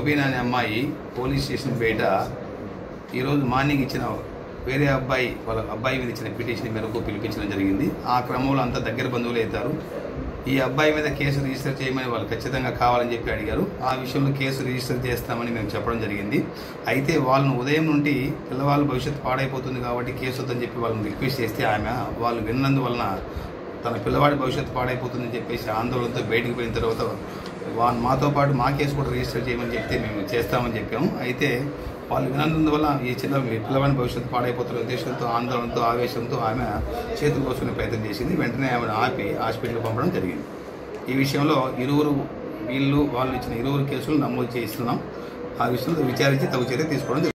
రొబీనా అనే అమ్మాయి police station బయట ఈరోజు మార్నింగ్ ఇచ్చిన వేరే అబ్బాయి వాళ్ళ అబ్బాయి మీద ఇచ్చిన పిటిషన్ మేరకు పిలిపించడం జరిగింది. ఆ క్రమంలో అంతా దగ్గర బంధువులు అవుతారు. ఈ అబ్బాయి మీద కేసు రిజిస్టర్ చేయమని వాళ్ళు ఖచ్చితంగా కావాలని చెప్పి అడిగారు. ఆ విషయంలో కేసు రిజిస్టర్ చేస్తామని మేము చెప్పడం జరిగింది. అయితే వాళ్ళను ఉదయం నుండి పిల్లవాళ్ళ భవిష్యత్తు పాడైపోతుంది కాబట్టి కేసు వద్దని చెప్పి వాళ్ళని రిక్వెస్ట్ చేస్తే వాళ్ళు విన్నందువలన తన పిల్లవాడి భవిష్యత్తు పాడైపోతుందని చెప్పేసి ఆందోళనతో బయటకు పోయిన తర్వాత మాతో పాటు మా కేసు కూడా రిజిస్టర్ చేయమని చెప్తే మేము చేస్తామని చెప్పాము. అయితే వాళ్ళు వినందువల్ల ఈ పిల్లవాడి భవిష్యత్తు పాడైపోతున్న ఉద్దేశంతో ఆందోళనతో ఆవేశంతో ఆమె చేతులు కోసుకునే ప్రయత్నం చేసింది. వెంటనే ఆమెను ఆపి హాస్పిటల్కి పంపడం జరిగింది. ఈ విషయంలో వాళ్ళు ఇచ్చిన ఇరువురు కేసులు నమోదు చేయిస్తున్నాం. ఆ విషయంలో విచారించి తగు చర్య తీసుకోవడం జరిగింది.